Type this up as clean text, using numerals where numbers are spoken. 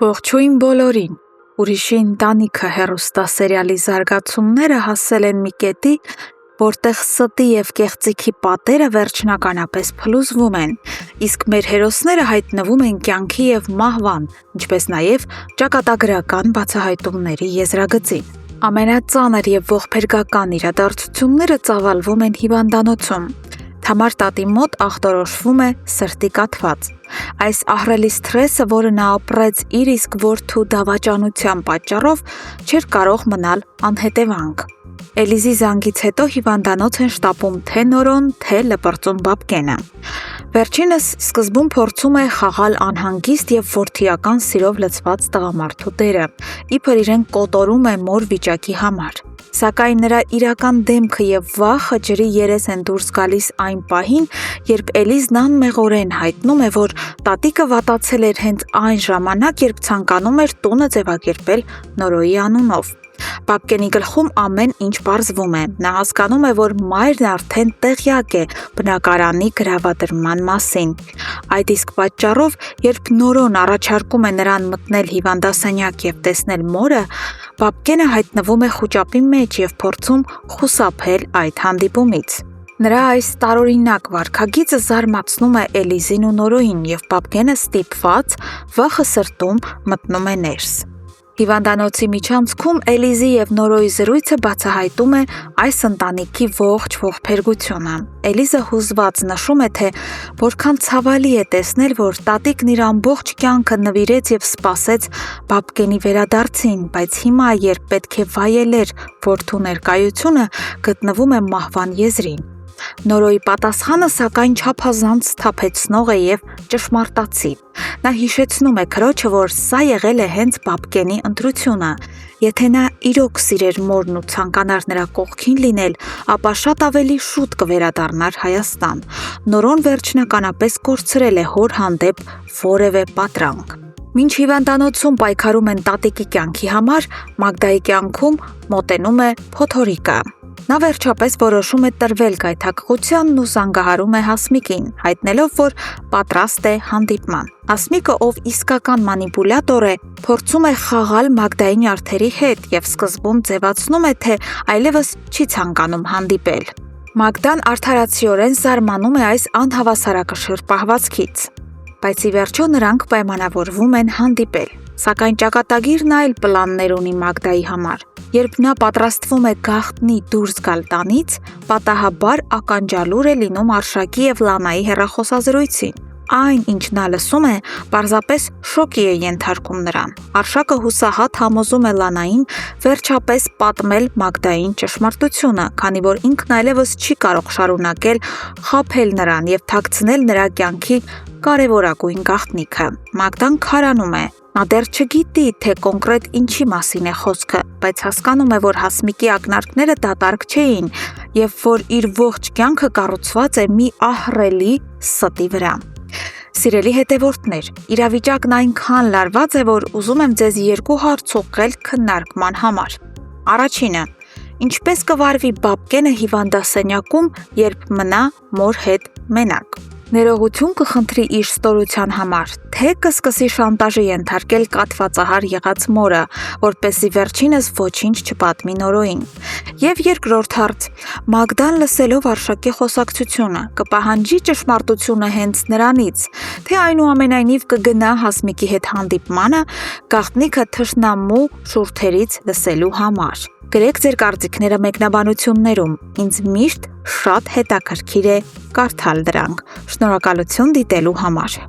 Ողջույն բոլորին։ Ուրիշի ընտանիքը հեռուստասերիալի զարգացումները հասել են մի կետի, որտեղ ստի և կեղծիքի պատերը վերջնականապես փլուզվում են, իսկ մեր հերոսները հայտնվում են կյանքի և մահվան, ինչպես նաև ճակատագրական բացահայտումների եզրագծին։ Ամենածանր և ողբերգական իրադարձությունները ծավալվում են հիվանդանոցում։ Թամար տատի մոտ ախտորոշվում է սրտի կաթված։ Այս ահռելի սթրեսը, որը նա ապրեց իր իսկ որդու դավաճանության պատճառով, չէր կարող մնալ անհետևանք։ Էլիզի զանգից հետո հիվանդանոց են շտապում թե Նորոն, թե լպրծուն Բաբկենը։ Վերջինս սկզբում փորձում է խաղալ անհանգիստ և որդիական սիրով լցված տղամարդու դերը, իբր իրեն կոտորում է մոր վիճակի համար։ Սակայն նրա իրական դեմքը և վախը ջրի երես են դուրս գալիս այն պահին, երբ Էլիզն անմեղորեն հայտնում է, որ տատիկը վատացել էր հենց այն ժամանակ, երբ ցանկանում էր տունը ձևակերպել Նորոյի անունով։ Բաբկենի գլխում ամեն ինչ պարզվում է։ Նա հասկանում է, որ մայրն արդեն տեղյակ է բնակարանի գրավադրման մասին։ Այդ իսկ պատճառով, երբ Նորոն առաջարկում է նրան մտնել հիվանդասենյակ և տեսնել մորը, Բաբկենը հայտնվում է խուճապի մեջ և փորձում խուսափել այդ հանդիպումից։ Նրա այս տարօրինակ վարքագիծը զարմացնում է Էլիզին ու Նորոյին, և Բաբկենը ստիպված, վախը սրտում մտնում է ներս։ Հիվանդանոցի միջանցքում Էլիզի և Նորոյի զրույցը բացահայտում է այս ընտանիքի ողջ ողբերգությունը։ Էլիզը հուզված նշում է, թե որքան ցավալի է տեսնել, որ տատիկն իր ամբողջ կյանքը նվիրեց և սպասեց Բաբկենի վերադարձին, բայց հիմա, երբ պետք է վայելեր որդու ներկայությունը, գտնվում է մահվան եզրին։ Նորոյի պատասխանը, սակայն, չափազանց սթափեցնող է և ճշմարտացի։ Նա հիշեցնում է քրոջը, որ սա եղել է հենց Բաբկենի ընտրությունը։ Եթե նա իրոք սիրեր մորն ու ցանկանար նրա կողքին լինել, ապա շատ ավելի շուտ կվերադառնար Հայաստան։ Նորոն վերջնականապես կորցրել է հոր հանդեպ որևէ պատրանք։ Մինչ հիվանդանոցում պայքարում են տատիկի կյանքի համար, Մագդայի կյանքում մոտենում է փոթորիկը։ Նա վերջապես որոշում է տրվել գայթակղությանն ու զանգահարում է Հասմիկին, հայտնելով, որ պատրաստ է հանդիպման։ Հասմիկը, ով իսկական մանիպուլյատոր է, փորձում է խաղալ Մագդայի նյարդերի հետ և սկզբում ձևացնում է, թե այլևս չի ցանկանում հանդիպել։ Մագդան արդարացիորեն զարմանում է այս անհավասարակշիռ պահվածքից։ Բայց ի վերջո նրանք պայմանավորվում են հանդիպել։ Սակայն ճակատագիրն այլ պլաններ ունի Մագդայի համար։ Երբ նա պատրաստվում է գաղտնի դուրս գալ տանից, պատահաբար ականջալուր է լինում Արշակի և Լանայի հեռախոսազրույցին։ Այն, ինչ նա լսում է, պարզապես շոկի է ենթարկում նրան։ Արշակը հուսահատ համոզում է Լանային վերջապես պատմել Մագդային ճշմարտությունը, քանի որ ինքն այլևս չի կարող շարունակել խաբել նրան և թաքցնել նրա կյանքի կարևորագույն գաղտնիքը։ Մագդան քարանում է։ Նա դեռ չգիտի, թե կոնկրետ ինչի մասին է խոսքը, բայց հասկանում է, որ Հասմիկի ակնարկները դատարկ չէին և որ իր ողջ կյանքը կառուցված է մի ահռելի ստի վրա։ Սիրելի հետևորդներ, իրավիճակն այնքան լարված է, որ ուզում եմ ձեզ երկու հարց ուղղել քննարկման համար։ Առաջինը. ինչպես կվարվի Բաբկենը հիվանդասենյակում, երբ մնա մոր հետ մենակ։ Ներողություն կխնդրի իր ստորության համար, թե կսկսի շանտաժի ենթարկել կաթվածահար եղած մորը, որպեսզի վերջինս ոչինչ չպատմի Նորոյին։ Եվ երկրորդ հարց. Մագդան լսելով Արշակի խոսակցությունը կպահանջի ճշմարտությունը հենց նրանից, թե այնուամենայնիվ կգնա Հասմիկի հետ հանդիպմանը գաղտնիքը թշնամու շուրթերից լսելու համար։ Գրեք ձեր կարծիքները մեկնաբանություններում, ինձ միշտ շատ հետաքրքիր է կարդալ դրանք։ Շնորհակալություն դիտելու համար։